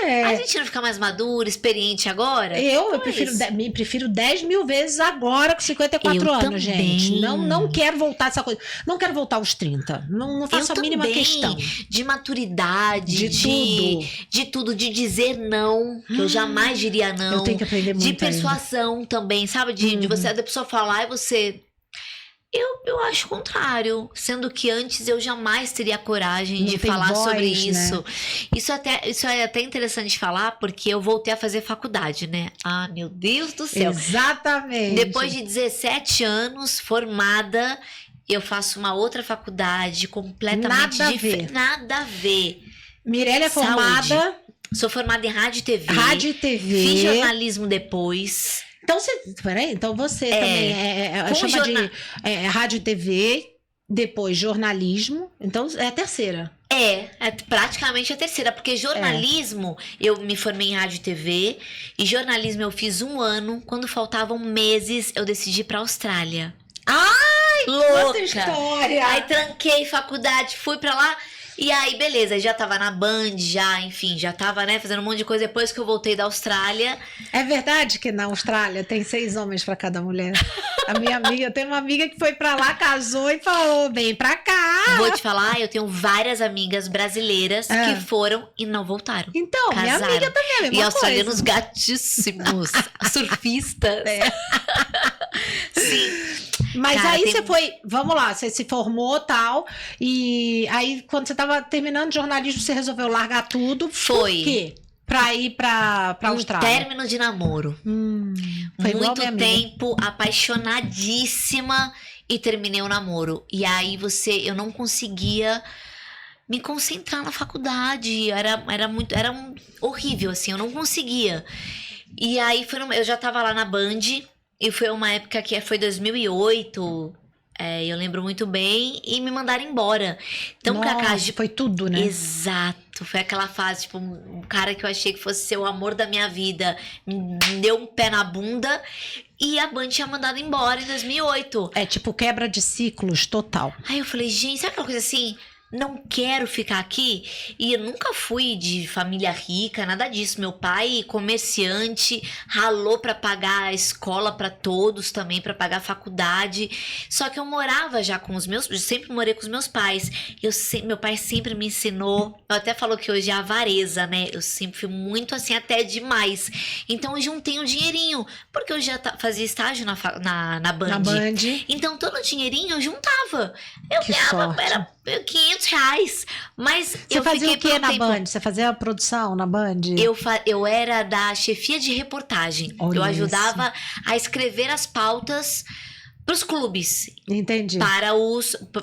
A gente não fica mais madura, experiente agora? Eu prefiro 10 mil vezes agora com 54 anos, também. gente. Não quero voltar essa coisa. Não quero voltar aos 30. Não faço a mínima questão. De maturidade, de tudo, de dizer não, que eu jamais diria não. Eu tenho que aprender muito de persuasão também, sabe? De você, da pessoa falar e você... Eu acho o contrário, sendo que antes eu jamais teria coragem de falar sobre isso. Né? Isso é até interessante falar, porque eu voltei a fazer faculdade, né? Ah, meu Deus do céu. Exatamente. Depois de 17 anos, formada, eu faço uma outra faculdade completamente diferente. Nada a ver. Mirella é formada... Sou formada em rádio e TV. Rádio e TV. Fiz jornalismo depois. Então você também chama de rádio e TV, depois jornalismo, então é a terceira. É praticamente a terceira, porque jornalismo, eu me formei em rádio e TV, e jornalismo eu fiz 1 ano, quando faltavam meses eu decidi ir pra Austrália. Ai, louca! História! Aí tranquei faculdade, fui pra lá. E aí, beleza, já tava na Band, já tava, né, fazendo um monte de coisa depois que eu voltei da Austrália. É verdade que na Austrália tem 6 homens pra cada mulher? Eu tenho uma amiga que foi pra lá, casou e falou, vem pra cá. Vou te falar, eu tenho várias amigas brasileiras que foram e não voltaram. Então, casaram. Minha amiga também, a mesma E australianos gatíssimos, surfistas. Sim. Mas cara, aí você foi, vamos lá, você se formou tal, e aí quando você tava terminando jornalismo, você resolveu largar tudo. Foi. Por quê? Pra ir pra Austrália. Término de namoro. Foi muito tempo, apaixonadíssima, e terminei o namoro. E aí eu não conseguia me concentrar na faculdade, era horrível, assim, eu não conseguia. E aí eu já tava lá na Band. E foi uma época que foi 2008, eu lembro muito bem, e me mandaram embora. Então, Nossa, foi tudo, né? Exato, foi aquela fase, tipo, um cara que eu achei que fosse ser o amor da minha vida, me deu um pé na bunda, e a Band tinha mandado embora em 2008. É tipo quebra de ciclos total. Aí eu falei, gente, sabe aquela coisa assim... Não quero ficar aqui. E eu nunca fui de família rica, nada disso. Meu pai, comerciante, ralou pra pagar a escola pra todos também, pra pagar a faculdade. Só que eu morava já com os meus... Eu sempre morei com os meus pais. Meu pai sempre me ensinou... Eu até falo que hoje é avareza, né? Eu sempre fui muito assim, até demais. Então eu juntei um dinheirinho. Porque eu já fazia estágio na Band. Na Band. Então todo o dinheirinho eu juntava. Eu que ganhava... sorte. Era R$500, mas você fazia o que na Band? Você fazia a produção na Band? Eu era da chefia de reportagem. Olha, eu ajudava a escrever as pautas pros clubes. Entendi.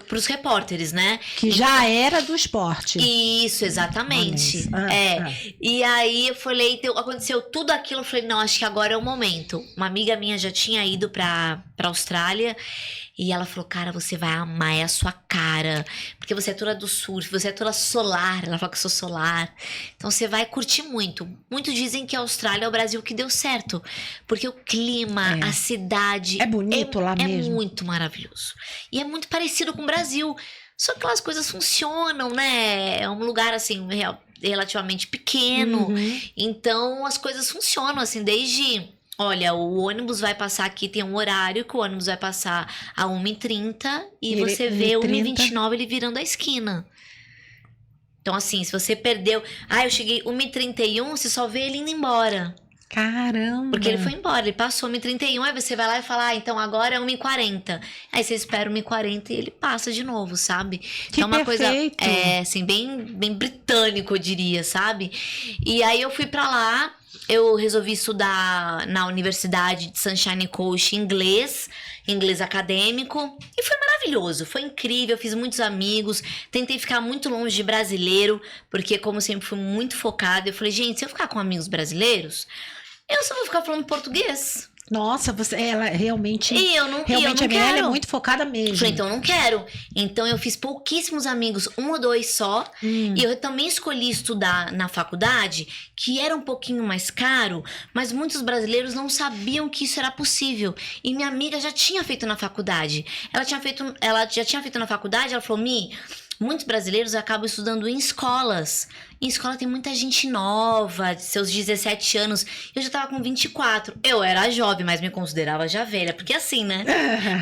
Pros repórteres, né? Que já era do esporte. Isso, exatamente. E aí eu falei, então, aconteceu tudo aquilo, eu falei, não, acho que agora é o momento. Uma amiga minha já tinha ido pra Austrália. E ela falou, cara, você vai amar, é a sua cara. Porque você é toda do surf, você é toda solar. Ela falou que eu sou solar. Então você vai curtir muito. Muitos dizem que a Austrália é o Brasil que deu certo. Porque o clima, a cidade... É bonito lá mesmo. É muito maravilhoso. E é muito parecido com o Brasil. Só que lá as coisas funcionam, né? É um lugar, assim, relativamente pequeno. Então as coisas funcionam, assim, desde... Olha, o ônibus vai passar aqui, tem um horário que o ônibus vai passar a 1h30 e você vê 1h29 ele virando a esquina. Então, assim, se você perdeu... eu cheguei 1h31, você só vê ele indo embora. Caramba! Porque ele foi embora, ele passou 1h31, aí você vai lá e fala, então agora é 1h40. Aí você espera 1h40 e ele passa de novo, sabe? Que então é uma perfeito. coisa, assim, bem britânico, eu diria, sabe? E aí eu fui pra lá... Eu resolvi estudar na Universidade de Sunshine Coast inglês acadêmico, e foi maravilhoso, foi incrível, fiz muitos amigos, tentei ficar muito longe de brasileiro, porque como sempre fui muito focada, eu falei, gente, se eu ficar com amigos brasileiros, eu só vou ficar falando português. Nossa, ela realmente... Realmente a Mirella é muito focada mesmo. Falei, então eu não quero. Então eu fiz pouquíssimos amigos, 1 ou 2 só. E eu também escolhi estudar na faculdade, que era um pouquinho mais caro, mas muitos brasileiros não sabiam que isso era possível. E minha amiga já tinha feito na faculdade. Ela já tinha feito na faculdade, ela falou, Mi, muitos brasileiros acabam estudando em escolas. Em escola tem muita gente nova, de seus 17 anos. Eu já tava com 24. Eu era jovem, mas me considerava já velha. Porque assim, né?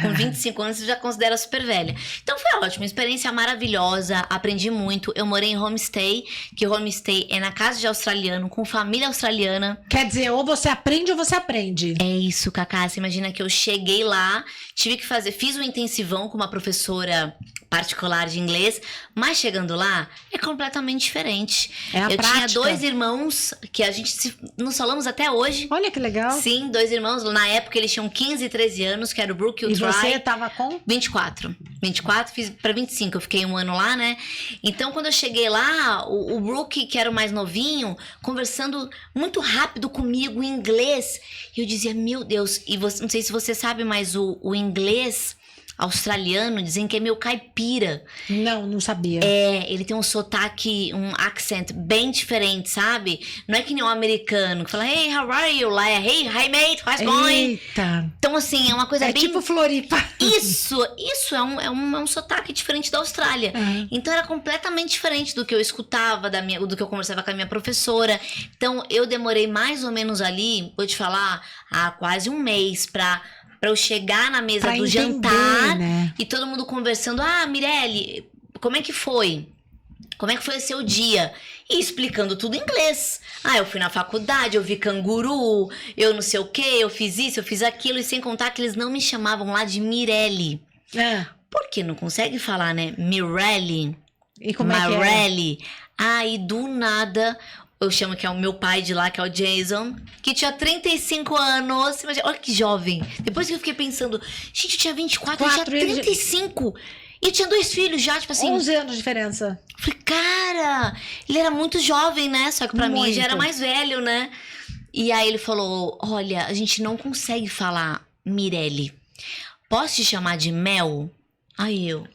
Com 25 anos, você já considera super velha. Então foi ótimo, experiência maravilhosa. Aprendi muito. Eu morei em homestay, que homestay é na casa de australiano, com família australiana. Quer dizer, ou você aprende ou você aprende. É isso, Cacá. Você imagina que eu cheguei lá, fiz um intensivão com uma professora particular de inglês, mas chegando lá, é completamente diferente. É a eu prática. tinha 2 irmãos que a gente nos falamos até hoje. Olha que legal. Sim, 2 irmãos. Na época eles tinham 15 e 13 anos, que era o Brooke e o Troy. E você tava com? 24. 24, fiz pra 25. Eu fiquei um ano lá, né? Então, quando eu cheguei lá, o Brooke, que era o mais novinho, conversando muito rápido comigo em inglês. E eu dizia, meu Deus. E não sei se você sabe, mas o inglês australiano dizem que é meio caipira. Não sabia. Ele tem um sotaque, um accent bem diferente, sabe? Não é que nem um americano que fala, hey, how are you? Lá é, hey, hi mate, how's going? Eita. Então, assim, é uma coisa bem... tipo Floripa. Isso é um sotaque diferente da Austrália. Uhum. Então, era completamente diferente do que eu escutava, do que eu conversava com a minha professora. Então, eu demorei mais ou menos ali, vou te falar, há quase um mês pra eu chegar na mesa do jantar, né? E todo mundo conversando. Ah, Mirelle, como é que foi? Como é que foi o seu dia? E explicando tudo em inglês. Ah, eu fui na faculdade, eu vi canguru, eu não sei o quê, eu fiz isso, eu fiz aquilo. E sem contar que eles não me chamavam lá de Mirelle. Porque não consegue falar, né? Mirelle. E como é que Mirelle. Aí, do nada... Eu chamo que é o meu pai de lá, que é o Jason, que tinha 35 anos. Imagina, olha que jovem. Depois que eu fiquei pensando, gente, eu tinha 24, eu tinha 35. E eu tinha 2 filhos já, tipo assim. 11 anos de diferença. Falei, cara, ele era muito jovem, né? Só que pra mim já era mais velho, né? E aí ele falou, olha, a gente não consegue falar Mirelle. Posso te chamar de Mel? Aí eu...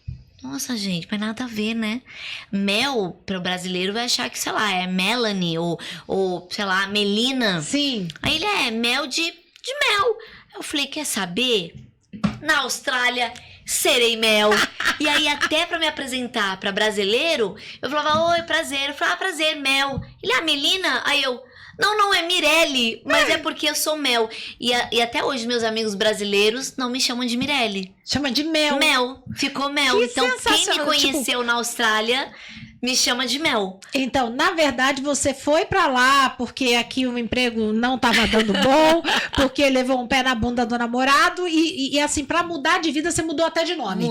Nossa, gente, mas nada a ver, né? Mel, para o brasileiro, vai achar que, sei lá, é Melanie ou sei lá, Melina. Sim. Aí ele mel de mel. Eu falei, quer saber? Na Austrália, serei Mel. E aí, até pra me apresentar pra brasileiro, eu falava, oi, prazer. Eu falava, prazer, Mel. Ele, Melina? Aí eu... Não é Mirelle, mas é porque eu sou Mel. E até hoje, meus amigos brasileiros não me chamam de Mirelle. Chama de Mel. Mel, ficou Mel. Que então, quem me conheceu tipo... na Austrália me chama de Mel. Então, na verdade, você foi pra lá porque aqui o emprego não tava dando bom, porque levou um pé na bunda do namorado e assim, pra mudar de vida, você mudou até de nome.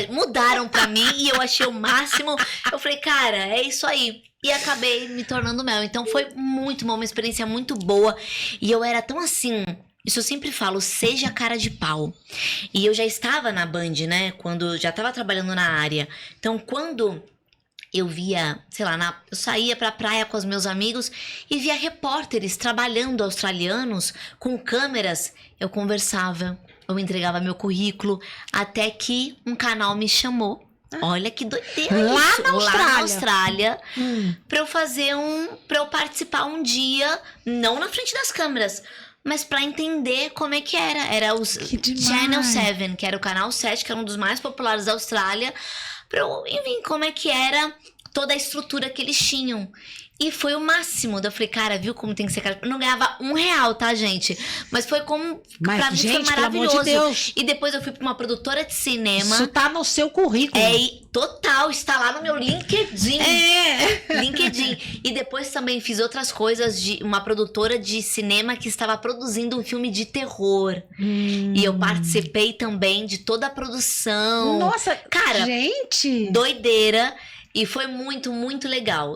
Mudaram pra mim e eu achei o máximo. Eu falei, cara, é isso aí. E acabei me tornando Mel. Então foi muito bom, uma experiência muito boa. E eu era tão assim... Isso eu sempre falo, seja cara de pau. E eu já estava na Band, né? Quando eu já estava trabalhando na área. Então, quando eu via, sei lá, eu saía pra praia com os meus amigos e via repórteres trabalhando australianos com câmeras, eu conversava, eu entregava meu currículo, até que um canal me chamou. Olha que doideira isso. Lá na Austrália, pra eu fazer pra eu participar um dia, não na frente das câmeras, mas pra entender como é que era. Era o Channel 7, que era o canal 7, que era um dos mais populares da Austrália, pra eu, enfim, como é que era toda a estrutura que eles tinham. E foi o máximo. Eu falei, cara, viu como tem que ser cara? Eu não ganhava R$1, tá, gente? Mas foi como... pra mim foi maravilhoso. Pelo amor de Deus. E depois eu fui pra uma produtora de cinema. Isso tá no seu currículo. Total. Está lá no meu LinkedIn. LinkedIn. E depois também fiz outras coisas de uma produtora de cinema que estava produzindo um filme de terror. E eu participei também de toda a produção. Nossa, cara, gente! Doideira. E foi muito, muito legal.